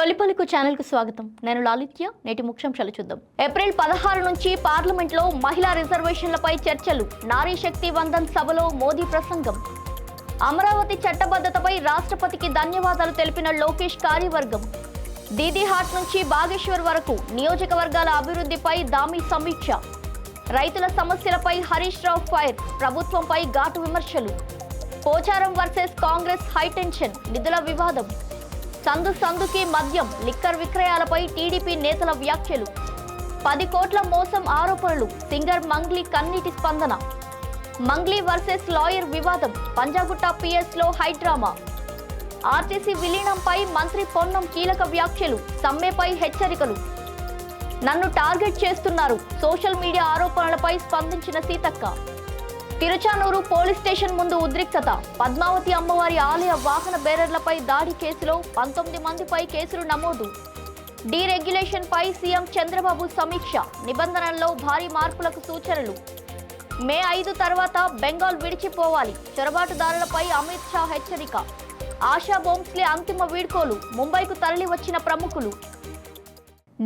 తొలిపలుకు channel కు స్వాగతం. నేను లాలిత్య. నేటి ముఖ్యాంశాలు చూద్దాం. ఏప్రిల్ 16 నుంచి పార్లమెంట్ లో మహిళా రిజర్వేషన్లపై చర్చలు. నారీ శక్తి వందన్ సభలో మోదీ ప్రసంగం. అమరావతి చట్టబద్ధతపై రాష్ట్రపతికి ధన్యవాదాలు తెలిపిన లోకేష్ కార్యవర్గం. దీదీహాట్ నుంచి బాగేశ్వర్ వరకు నియోజకవర్గాల అభివృద్ధిపై దామి సమీక్ష. రైతుల సమస్యలపై హరీష్ రావు ఫైర్. ప్రభుత్వంపై ఘాటు విమర్శలు. Pocharam versus Congress high tension. నిధుల వివాదం. సందుకి మద్యం లిక్కర్ విక్రయాలపై టీడీపీ నేతల వ్యాఖ్యలు. 10 కోట్ల మోసం ఆరోపణలు. సింగర్ మంగ్లీ కన్నీటి స్పందన. మంగ్లీ వర్సెస్ లాయర్ వివాదం. పంజాగుట్ట పిఎస్ లో హైడ్రామా. ఆర్టీసీ విలీనంపై మంత్రి పొన్నం కీలక వ్యాఖ్యలు. సమ్మెపై హెచ్చరికలు. నన్ను టార్గెట్ చేస్తున్నారు. సోషల్ మీడియా ఆరోపణలపై స్పందించిన సీతక్క. తిరుచానూరు పోలీస్ స్టేషన్ ముందు ఉద్రిక్తత. పద్మావతి అమ్మవారి ఆలయ వాహన బేరర్లపై దాడి కేసులో 19 మందిపై కేసులు నమోదు. డీరెగ్యులేషన్ పై సీఎం చంద్రబాబు సమీక్ష. నిబంధనల్లో భారీ మార్పులకు సూచనలు. మే 5 తర్వాత బెంగాల్ విడిచిపోవాలి. చొరబాటుదారులపై అమిత్ షా హెచ్చరిక. ఆశా భోంస్లే అంతిమ వీడ్కోలు. ముంబైకు తరలి వచ్చిన ప్రముఖులు.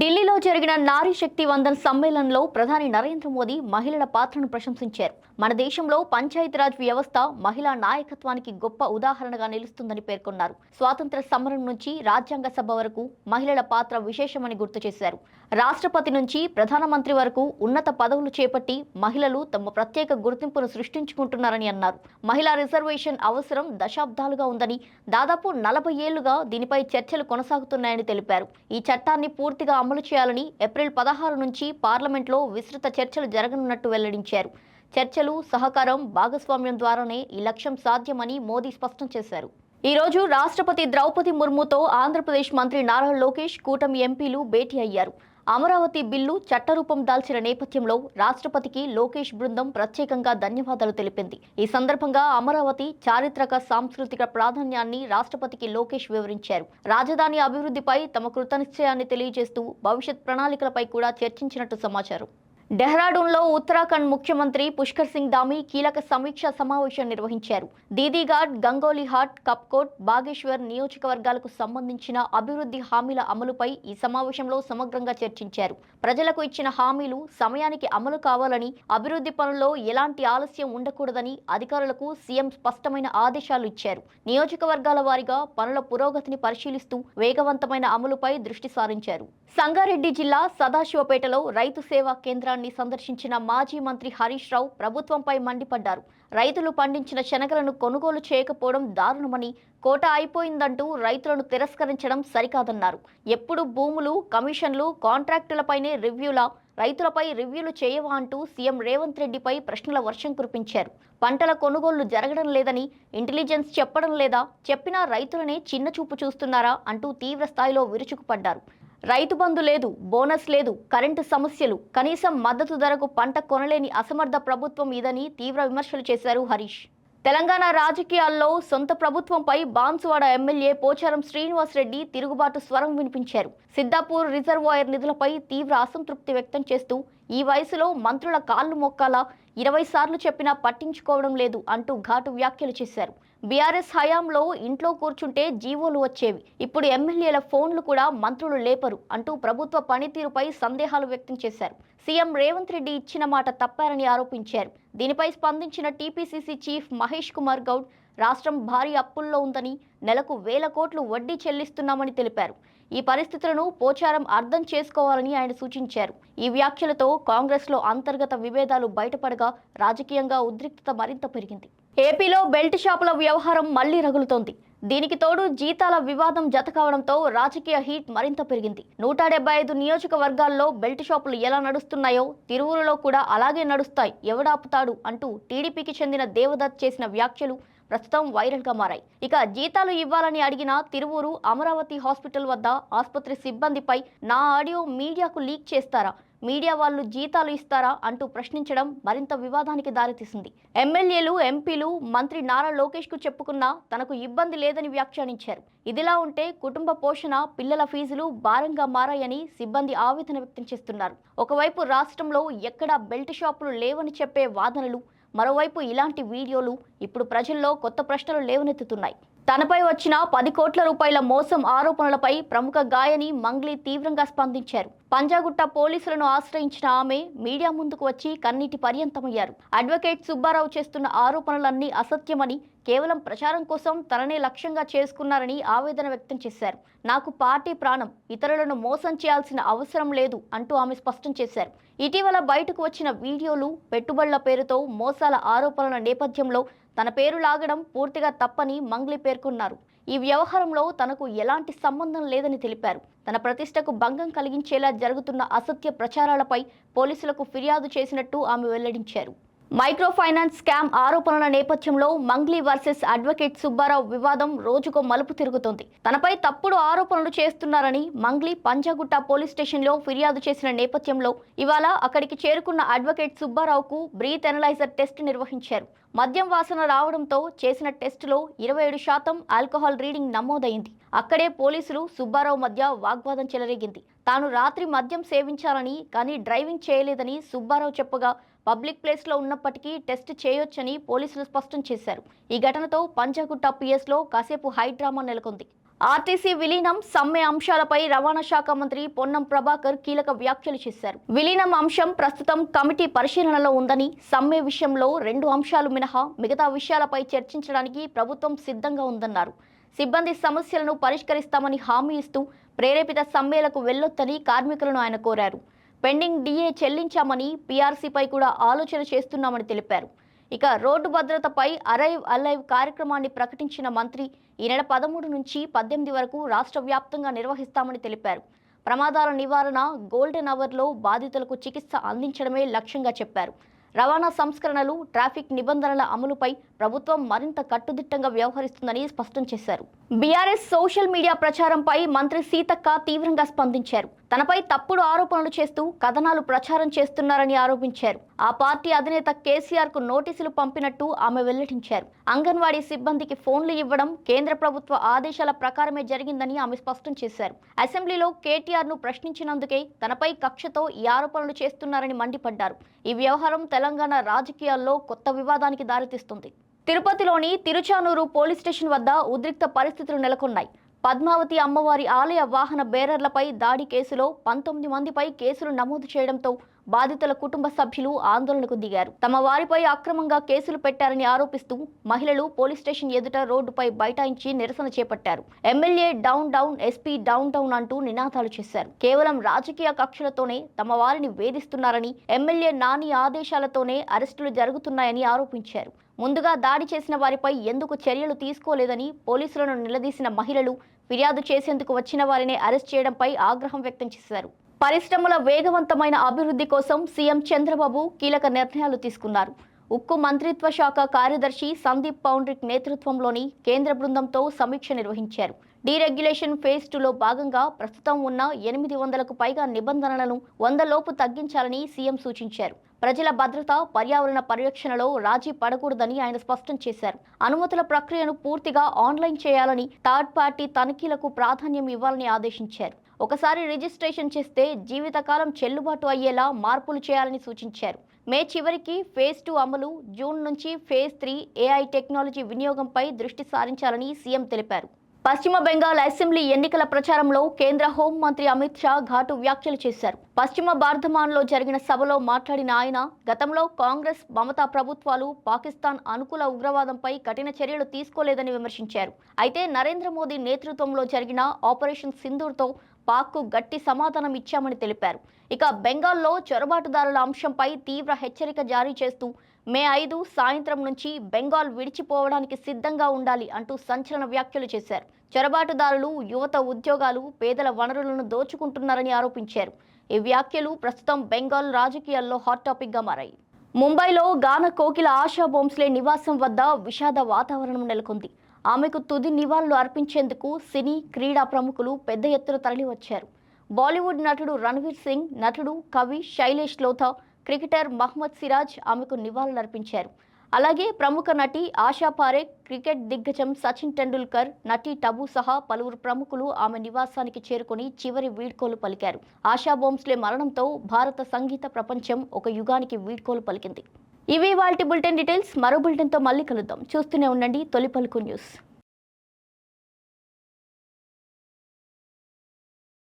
ఢిల్లీలో జరిగిన నారీ శక్తి వందన్ సమ్మేళనంలో ప్రధాని నరేంద్ర మోదీ మహిళల పాత్రను ప్రశంసించారు. మన దేశంలో పంచాయతీరాజ్ వ్యవస్థ మహిళా నాయకత్వానికి గొప్ప ఉదాహరణగా నిలుస్తుందని పేర్కొన్నారు. స్వాతంత్ర సమరం నుంచి రాజ్యాంగ సభ వరకు మహిళల పాత్ర విశేషమని గుర్తు చేశారు. రాష్ట్రపతి నుంచి ప్రధానమంత్రి వరకు ఉన్నత పదవులు చేపట్టి మహిళలు తమ ప్రత్యేక గుర్తింపును సృష్టించుకుంటున్నారని అన్నారు. మహిళా రిజర్వేషన్ అవసరం దశాబ్దాలుగా ఉందని, దాదాపు 40 ఏళ్లుగా దీనిపై చర్చలు కొనసాగుతున్నాయని తెలిపారు. ఈ చట్టాన్ని పూర్తిగా అమలు చేయాలని ఏప్రిల్ 16 నుంచి పార్లమెంట్లో విస్తృత చర్చలు జరగనున్నట్టు వెల్లడించారు. చర్చలు, సహకారం, భాగస్వామ్యం ద్వారానే ఈ లక్ష్యం సాధ్యమని మోదీ స్పష్టం చేశారు. ఈ రోజు రాష్ట్రపతి ద్రౌపది ముర్ముతో ఆంధ్రప్రదేశ్ మంత్రి నారా లోకేష్, కూటమి ఎంపీలు భేటీ అయ్యారు. అమరావతి బిల్లు చట్టరూపం దాల్చిన నేపథ్యంలో రాష్ట్రపతికి లోకేష్ బృందం ప్రత్యేకంగా ధన్యవాదాలు తెలిపింది. ఈ సందర్భంగా అమరావతి చారిత్రక, సాంస్కృతిక ప్రాధాన్యాన్ని రాష్ట్రపతికి లోకేష్ వివరించారు. రాజధాని అభివృద్ధిపై తమ కృతనిశ్చయాన్ని తెలియజేస్తూ భవిష్యత్ ప్రణాళికలపై కూడా చర్చించినట్టు సమాచారం. డెహ్రాడూన్లో ఉత్తరాఖండ్ ముఖ్యమంత్రి పుష్కర్ సింగ్ ధామీ కీలక సమీక్షా సమావేశం నిర్వహించారు. దీదీఘాట్, గంగోలీహాట్, కప్కోట్, బాగేశ్వర్ నియోజకవర్గాలకు సంబంధించిన అభివృద్ధి హామీల అమలుపై ఈ సమావేశంలో సమగ్రంగా చర్చించారు. ప్రజలకు ఇచ్చిన హామీలు సమయానికి అమలు కావాలని, అభివృద్ధి పనుల్లో ఎలాంటి ఆలస్యం ఉండకూడదని అధికారులకు సీఎం స్పష్టమైన ఆదేశాలు ఇచ్చారు. నియోజకవర్గాల వారీగా పనుల పురోగతిని పరిశీలిస్తూ వేగవంతమైన అమలుపై దృష్టి సారించారు. సంగారెడ్డి జిల్లా సదాశివపేటలో రైతు సేవా కేంద్రాన్ని సందర్శించిన మాజీ మంత్రి హరీష్ రావు ప్రభుత్వంపై మండిపడ్డారు. రైతులు పండించిన శనగలను కొనుగోలు చేయకపోవడం దారుణమని, కోట అయిపోయిందంటూ రైతులను తిరస్కరించడం సరికాదన్నారు. ఎప్పుడు భూములు, కమిషన్లు, కాంట్రాక్టులపైనే రివ్యూలా, రైతులపై రివ్యూలు చేయవా అంటూ సీఎం రేవంత్ రెడ్డిపై ప్రశ్నల వర్షం కురిపించారు. పంటల కొనుగోళ్లు జరగడం లేదని ఇంటెలిజెన్స్ చెప్పడం లేదా, చెప్పినా రైతులనే చిన్నచూపు చూస్తున్నారా అంటూ తీవ్ర స్థాయిలో విరుచుకుపడ్డారు. రైతు బంధు లేదు, బోనస్ లేదు, కరెంటు సమస్యలు, కనీసం మద్దతు ధరకు పంట కొనలేని అసమర్థ ప్రభుత్వం ఇదని తీవ్ర విమర్శలు చేశారు హరీష్. తెలంగాణ రాజకీయాల్లో సొంత ప్రభుత్వంపై బాన్సువాడ ఎమ్మెల్యే పోచారం శ్రీనివాస్ రెడ్డి తిరుగుబాటు స్వరం వినిపించారు. సిద్దాపూర్ రిజర్వాయర్ నిధులపై తీవ్ర అసంతృప్తి వ్యక్తం చేస్తూ ఈ వయసులో మంత్రుల కాళ్లు మొక్కాలా, 20 సార్లు చెప్పినా పట్టించుకోవడం లేదు అంటూ ఘాటు వ్యాఖ్యలు చేశారు. బీఆర్ఎస్ హయాంలో ఇంట్లో కూర్చుంటే జీవోలు వచ్చేవి, ఇప్పుడు ఎమ్మెల్యేల ఫోన్లు కూడా మంత్రులు లేపరు అంటూ ప్రభుత్వ పనితీరుపై సందేహాలు వ్యక్తం చేశారు. సీఎం రేవంత్ రెడ్డి ఇచ్చిన మాట తప్పారని ఆరోపించారు. దీనిపై స్పందించిన టీపీసీసీ చీఫ్ మహేష్ కుమార్ గౌడ్, రాష్ట్రం భారీ అప్పుల్లో ఉందని, నెలకు 1000 కోట్లు వడ్డీ చెల్లిస్తున్నామని తెలిపారు. ఈ పరిస్థితులను పోచారం అర్థం చేసుకోవాలని ఆయన సూచించారు. ఈ వ్యాఖ్యలతో కాంగ్రెస్లో అంతర్గత విభేదాలు బయటపడగా రాజకీయంగా ఉద్రిక్తత మరింత పెరిగింది. ఏపీలో బెల్ట్ షాపుల వ్యవహారం మళ్లీ రగులుతోంది. దీనికి తోడు జీతాల వివాదం జత కావడంతో రాజకీయ హీట్ మరింత పెరిగింది. 175 నియోజకవర్గాల్లో బెల్ట్ షాపులు ఎలా నడుస్తున్నాయో తిరువురులో కూడా అలాగే నడుస్తాయి, ఎవడాపుతాడు అంటూ టీడీపీకి చెందిన దేవదత్ చేసిన వ్యాఖ్యలు ప్రస్తుతం వైరల్ గా మారాయి. ఇక జీతాలు ఇవ్వాలని అడిగిన తిరువూరు అమరావతి హాస్పిటల్ వద్ద ఆసుపత్రి సిబ్బందిపై నా ఆడియో మీడియాకు లీక్ చేస్తారా, మీడియా వాళ్ళు జీతాలు ఇస్తారా అంటూ ప్రశ్నించడం మరింత వివాదానికి దారితీసింది. ఎమ్మెల్యేలు, ఎంపీలు, మంత్రి నారా లోకేష్ కు చెప్పుకున్నా తనకు ఇబ్బంది లేదని వ్యాఖ్యానించారు. ఇదిలా ఉంటే కుటుంబ పోషణ, పిల్లల ఫీజులు భారంగా మారాయని సిబ్బంది ఆవేదన వ్యక్తం చేస్తున్నారు. ఒకవైపు రాష్ట్రంలో ఎక్కడా బెల్ట్ షాపులు లేవని చెప్పే వాదనలు, మరోవైపు ఇలాంటి వీడియోలు ఇప్పుడు ప్రజల్లో కొత్త ప్రశ్నలు లేవనెత్తుతున్నాయి. తనపై వచ్చిన 10 కోట్ల రూపాయల మోసం ఆరోపణలపై ప్రముఖ గాయని మంగ్లీ తీవ్రంగా స్పందించారు. పంజాగుట్ట పోలీసులను ఆశ్రయించిన ఆమె మీడియా ముందుకు వచ్చి కన్నీటి పర్యంతమయ్యారు. అడ్వకేట్ సుబ్బారావు చేస్తున్న ఆరోపణలన్నీ అసత్యమని, కేవలం ప్రచారం కోసం తననే లక్ష్యంగా చేసుకున్నారని ఆవేదన వ్యక్తం చేశారు. నాకు పార్టీ ప్రాణం, ఇతరులను మోసం చేయాల్సిన అవసరం లేదు అంటూ ఆమె స్పష్టం చేశారు. ఇటీవల బయటకు వచ్చిన వీడియోలు, పెట్టుబడుల పేరుతో మోసాల ఆరోపణల నేపథ్యంలో తన పేరు లాగడం పూర్తిగా తప్పని మంగ్లీ పేర్కొన్నారు. ఈ వ్యవహారంలో తనకు ఎలాంటి సంబంధం లేదని తెలిపారు. తన ప్రతిష్టకు భంగం కలిగించేలా జరుగుతున్న అసత్య ప్రచారాలపై పోలీసులకు ఫిర్యాదు చేసినట్టు ఆమె వెల్లడించారు. మైక్రో ఫైనాన్స్ స్కామ్ ఆరోపణల నేపథ్యంలో మంగ్లీ వర్సెస్ అడ్వకేట్ సుబ్బారావు వివాదం రోజుకో మలుపు తిరుగుతోంది. తనపై తప్పుడు ఆరోపణలు చేస్తున్నారని మంగ్లీ పంజాగుట్ట పోలీస్ స్టేషన్లో ఫిర్యాదు చేసిన నేపథ్యంలో ఇవాళ అక్కడికి చేరుకున్న అడ్వకేట్ సుబ్బారావుకు బ్రీత్ ఎనలైజర్ టెస్ట్ నిర్వహించారు. మద్యం వాసన రావడంతో చేసిన టెస్టులో 27% ఆల్కహాల్ రీడింగ్ నమోదైంది. అక్కడే పోలీసులు సుబ్బారావు మధ్య వాగ్వాదం చెలరేగింది. తాను రాత్రి మద్యం సేవించాలని, కానీ డ్రైవింగ్ చేయలేదని సుబ్బారావు చెప్పగా పబ్లిక్ ప్లేస్లో ఉన్నప్పటికీ టెస్ట్ చేయొచ్చని పోలీసులు స్పష్టం చేశారు. ఈ ఘటనతో పంజాగుట్ట పిఎస్లో కాసేపు హైడ్రామా నెలకొంది. ఆర్టీసీ విలీనం, సమ్మె అంశాలపై రవాణా శాఖ మంత్రి పొన్నం ప్రభాకర్ కీలక వ్యాఖ్యలు చేశారు. విలీనం అంశం ప్రస్తుతం కమిటీ పరిశీలనలో ఉందని, సమ్మె విషయంలో 2 అంశాలు మినహా మిగతా విషయాలపై చర్చించడానికి ప్రభుత్వం సిద్ధంగా ఉందన్నారు. సిబ్బంది సమస్యలను పరిష్కరిస్తామని హామీ ఇస్తూ ప్రేరేపిత సమ్మెలకు వెళ్లొద్దని కార్మికులను ఆయన కోరారు. పెండింగ్ డిఏ చెల్లించామని, పీఆర్సీపై కూడా ఆలోచన చేస్తున్నామని తెలిపారు. ఇక రోడ్డు భద్రతపై అరైవ్ అలైవ్ కార్యక్రమాన్ని ప్రకటించిన మంత్రి ఈ నెల 13 నుంచి 18 వరకు రాష్ట్ర వ్యాప్తంగా నిర్వహిస్తామని తెలిపారు. ప్రమాదాల నివారణ, గోల్డెన్ అవర్లో బాధితులకు చికిత్స అందించడమే లక్ష్యంగా చెప్పారు. రవాణా సంస్కరణలు, ట్రాఫిక్ నిబంధనల అమలుపై ప్రభుత్వం మరింత కట్టుదిట్టంగా వ్యవహరిస్తుందని స్పష్టం చేశారు. బీఆర్ఎస్ సోషల్ మీడియా ప్రచారంపై మంత్రి సీతక్క తీవ్రంగా స్పందించారు. తనపై తప్పుడు ఆరోపణలు చేస్తూ కథనాలు ప్రచారం చేస్తున్నారని ఆరోపించారు. ఆ పార్టీ అధినేత కేసీఆర్ కు నోటీసులు పంపినట్టు ఆమె వెల్లడించారు. అంగన్వాడీ సిబ్బందికి ఫోన్లు ఇవ్వడం కేంద్ర ప్రభుత్వ ఆదేశాల ప్రకారమే జరిగిందని ఆమె స్పష్టం చేశారు. అసెంబ్లీలో కేటీఆర్ ను ప్రశ్నించినందుకే తనపై కక్షతో ఈ ఆరోపణలు చేస్తున్నారని మండిపడ్డారు. ఈ వ్యవహారం తెలంగాణ రాజకీయాల్లో కొత్త వివాదానికి దారితీస్తుంది. తిరుపతిలోని తిరుచానూరు పోలీస్ స్టేషన్ వద్ద ఉద్రిక్త పరిస్థితులు నెలకొన్నాయి. పద్మావతి అమ్మవారి ఆలయ వాహన బేరర్లపై దాడి కేసులో 19 మందిపై కేసులు నమోదు చేయడంతో బాధితుల కుటుంబ సభ్యులు ఆందోళనకు దిగారు. తమ వారిపై అక్రమంగా కేసులు పెట్టారని ఆరోపిస్తూ మహిళలు పోలీస్ స్టేషన్ ఎదుట రోడ్డుపై బైఠాయించి నిరసన చేపట్టారు. MLA down down, SP down down అంటూ నినాదాలు చేశారు. కేవలం రాజకీయ కక్షలతోనే తమ వారిని వేధిస్తున్నారని, ఎమ్మెల్యే నాని ఆదేశాలతోనే అరెస్టులు జరుగుతున్నాయని ఆరోపించారు. ముందుగా దాడి చేసిన వారిపై ఎందుకు చర్యలు తీసుకోలేదని పోలీసులను నిలదీసిన మహిళలు ఫిర్యాదు చేసేందుకు వచ్చిన వారిని అరెస్ట్ చేయడంపై ఆగ్రహం వ్యక్తం చేశారు. పరిశ్రమల వేగవంతమైన అభివృద్ధి కోసం సీఎం చంద్రబాబు కీలక నిర్ణయాలు తీసుకున్నారు. ఉక్కు మంత్రిత్వ శాఖ కార్యదర్శి సందీప్ పౌండ్రిక్ నేతృత్వంలోని కేంద్ర బృందంతో సమీక్ష నిర్వహించారు. డీరెగ్యులేషన్ ఫేజ్ 2లో భాగంగా ప్రస్తుతం ఉన్న 800కు పైగా నిబంధనలను 100 లోపు తగ్గించాలని సీఎం సూచించారు. ప్రజల భద్రత, పర్యావరణ పరిరక్షణలో రాజీ పడకూడదని ఆయన స్పష్టం చేశారు. అనుమతుల ప్రక్రియను పూర్తిగా ఆన్లైన్ చేయాలని, థర్డ్ పార్టీ తనిఖీలకు ప్రాధాన్యం ఇవ్వాలని ఆదేశించారు. ఒకసారి రిజిస్ట్రేషన్ చేస్తే జీవితకాలం చెల్లుబాటు అయ్యేలా మార్పులు చేయాలని సూచించారు. మే చివరికి ఫేజ్ 2 అమలు, జూన్ నుంచి ఫేజ్ 3 ఏఐ టెక్నాలజీ వినియోగంపై దృష్టి సారించాలని సీఎం తెలిపారు. పశ్చిమ బెంగాల్ అసెంబ్లీ ఎన్నికల ప్రచారంలో కేంద్ర హోంమంత్రి అమిత్ షా ఘాటు వ్యాఖ్యలు చేశారు. పశ్చిమ బర్ధమాన్లో జరిగిన సభలో మాట్లాడిన ఆయన గతంలో కాంగ్రెస్, మమతా ప్రభుత్వాలు పాకిస్తాన్ అనుకూల ఉగ్రవాదంపై కఠిన చర్యలు తీసుకోలేదని విమర్శించారు. అయితే నరేంద్ర మోదీ నేతృత్వంలో జరిగిన ఆపరేషన్ సింధూర్తో పాక్కు గట్టి సమాధానం ఇచ్చామని తెలిపారు. ఇక బెంగాల్లో చొరబాటుదారుల అంశంపై తీవ్ర హెచ్చరిక జారీ చేస్తూ మే 5 సాయంత్రం నుంచి బెంగాల్ విడిచిపోవడానికి సిద్ధంగా ఉండాలి అంటూ సంచలన వ్యాఖ్యలు చేశారు. చొరబాటుదారులు యువత ఉద్యోగాలు, పేదల వనరులను దోచుకుంటున్నారని ఆరోపించారు. ఈ వ్యాఖ్యలు ప్రస్తుతం బెంగాల్ రాజకీయాల్లో హాట్ టాపిక్గా మారాయి. ముంబైలో గాన కోకిల ఆశా భోంస్లే నివాసం వద్ద విషాద వాతావరణం నెలకొంది. ఆమెకు తుది నివాళులు అర్పించేందుకు సినీ, క్రీడా ప్రముఖులు పెద్ద ఎత్తున తరలివచ్చారు. బాలీవుడ్ నటుడు రణ్వీర్ సింగ్, నటుడు, కవి శైలేష్ లోథా, క్రికెటర్ మహ్మద్ సిరాజ్ ఆమెకు నివాళులర్పించారు. అలాగే ప్రముఖ నటి ఆశా పారేఖ్, క్రికెట్ దిగ్గజం సచిన్ టెండూల్కర్, నటి టబు సహా పలువురు ప్రముఖులు ఆమె నివాసానికి చేరుకుని చివరి వీడ్కోలు పలికారు. ఆశా భోంస్లే మరణంతో భారత సంగీత ప్రపంచం ఒక యుగానికి వీడ్కోలు పలికింది. ఇవి వాల్టి బులెటిన్ డీటెయిల్స్. మరో బులెటిన్తో మళ్ళీ కలుద్దాం. చూస్తూనే ఉండండి తొలి పలుకు న్యూస్.